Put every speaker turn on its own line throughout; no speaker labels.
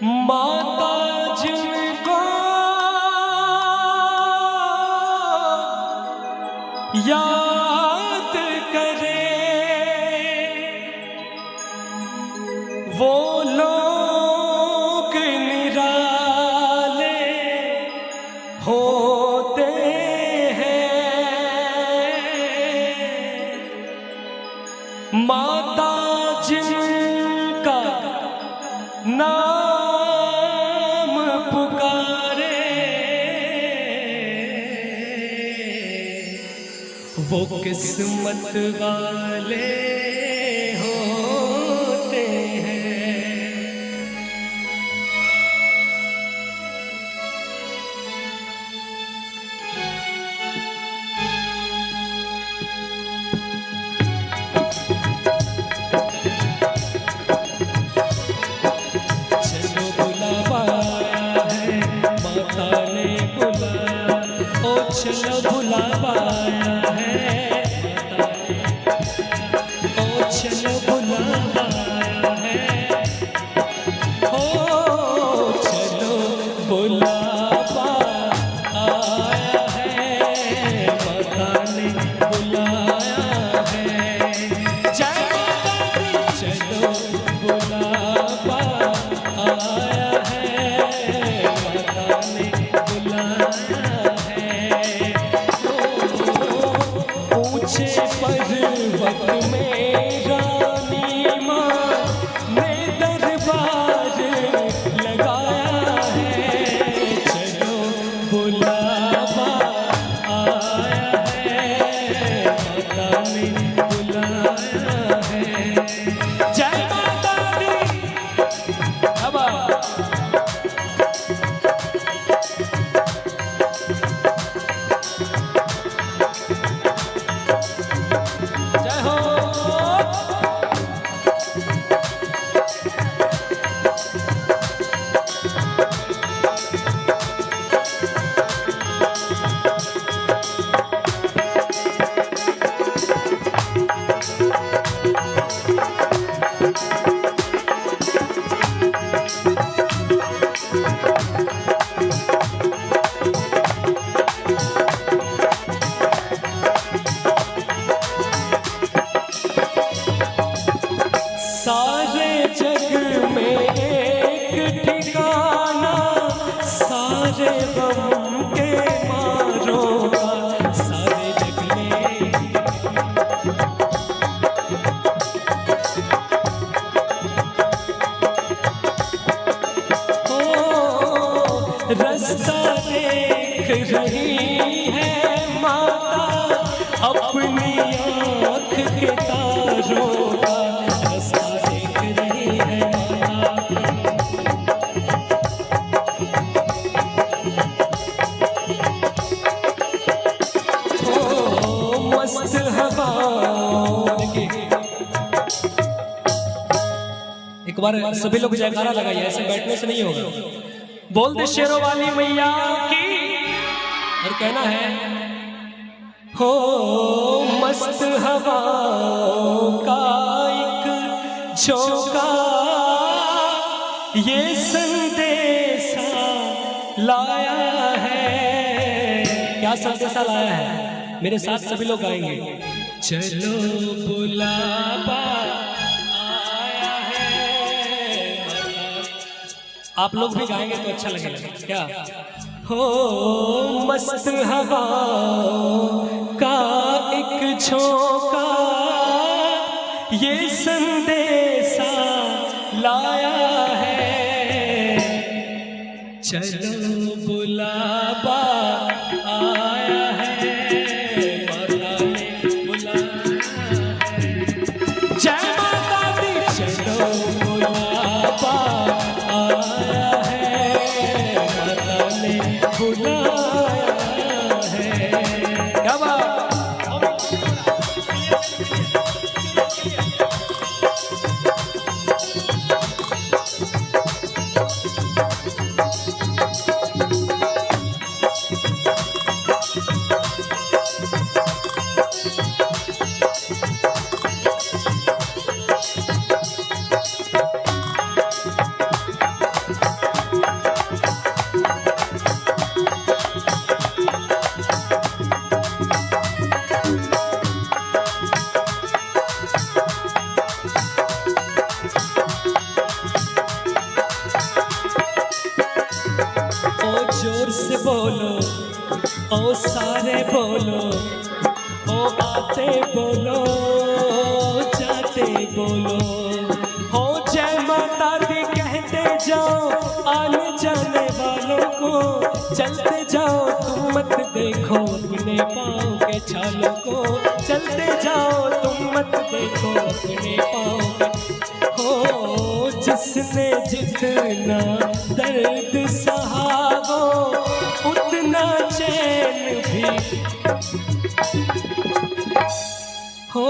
माता जिनको याद करे वो लोग निराले होते हैं। माता जिनका नाम पुकारे वो किस्मत वाले होते हैं। चलो बुलावा आया है माता ने बुलाया, ओ चलो बुलावा आया है माता ने, ओ चलो बुलावा आया है, ओ चलो बुलावा आया है माता ने बुलाया है। जय माता दी, चलो बुलावा आया है माता ने बुलाया है। ऊंचे पर्वत में रानी माँ ने दरबार लगाया है। चलो बुलावा आया है माता ने बुलाया है। जय माता दी। अब जय हो। सारे जग में एक ठिकाना सारे गम के मारों का। सारे जग में ओ रास्ता देख रही है माता अपनी आँख के तारों का। रास्ता देख रही है माता, ओ मस्त हवाओं के। एक बार सभी लोग जयकारा लगाइए, ऐसे बैठने से नहीं होगा। बोल दे शेरों वाली मैया की। और कहना है हो मस्त हवाओं का एक झोंका ये संदेशा लाया है। क्या संदेशा लाया है? मेरे साथ सभी लोग गाएंगे। चलो बुलावा आया है। आप लोग भी गाएंगे तो अच्छा लगेगा। क्या हो मस्त हवाओं का एक झोंका ये संदेशा लाया है। चलो बुलावा आया है माता ने बुलाया है। जय माता दी। चलो बुलावा आया है माता ने बुलाया है। क्या बात। बोलो। हो जय माता दी कहते जाओ आने जाने वालों को, चलते जाओ तुम मत देखो अपने पाँव के छालों को, चलते जाओ तुम मत देखो अपने पाँव के। हो जिसने जितना दर्द सहा वो उतना चैन भी, हो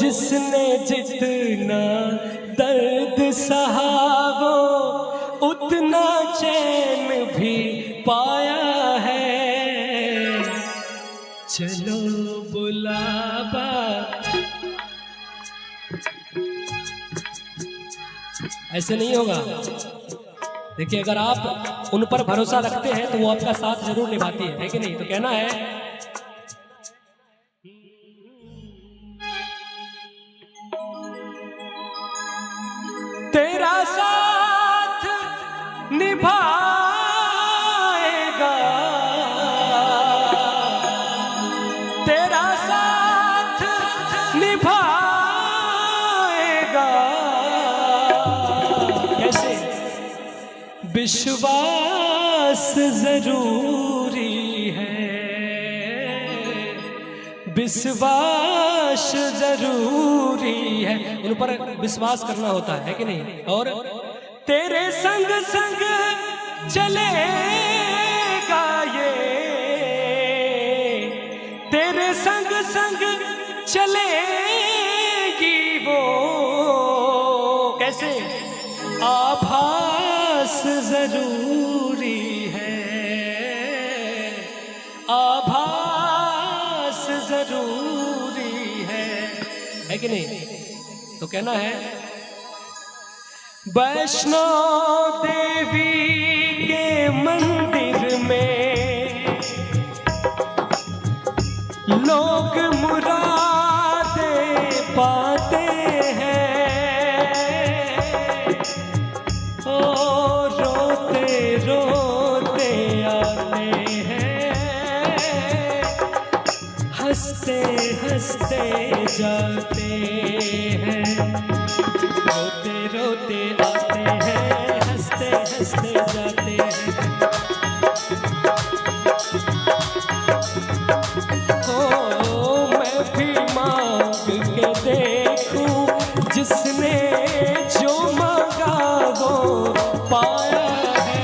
जिसने जितना दर्द सहा वो उतना चैन भी पाया है। चलो बुलावा, ऐसे नहीं होगा। देखिए अगर आप उन पर भरोसा रखते हैं तो वो आपका साथ जरूर निभाती है कि नहीं? तो कहना है तेरा साथ निभाएगा, तेरा साथ निभाएगा। कैसे? विश्वास जरूरी है, विश्वास जरूरी है। उन पर विश्वास करना होता है कि नहीं? और तेरे संग संग चलेगा ये, तेरे संग संग चलेगी वो। कैसे? आभास जरूरी है, आभास जरूरी है कि नहीं? तो कहना है वैष्णो देवी के मंदिर में लोग मुरादें पाते हैं। ओ रोते रोते आते हैं, हंसते हंसते जाते हैं। रोते रोते आते हैं, हंसते हंसते जाते हैं। ओ मैं भी मांग के देखूं, जिसने जो मांगा वो पाया है।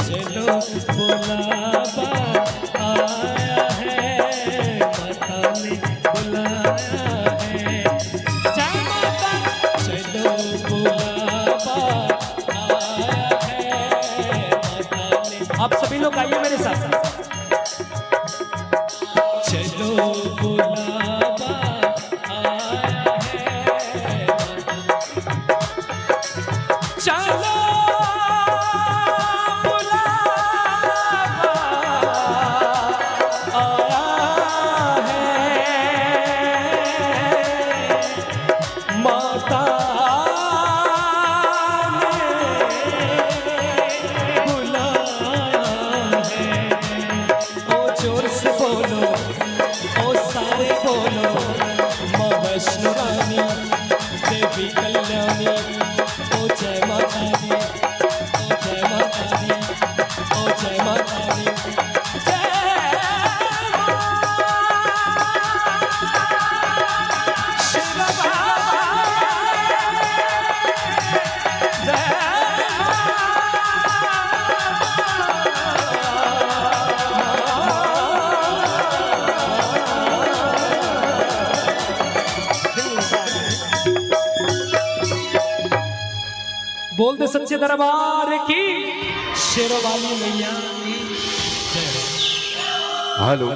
चलो बुलावा आया है, माता ने बुलाया है। जय माता, चलो बुलावा आया है, माता ने। आप सभी लोग आइए मेरे साथ। चलो बुलावा आया है, चलो वैष्णो रानी देवी कल्याणी। ओ जय माता दी, ओ जय माता दी, ओ जय माता दी। बोल दे सच्चे दरबार की, शेरों वाली मैया की जय।
हेलो।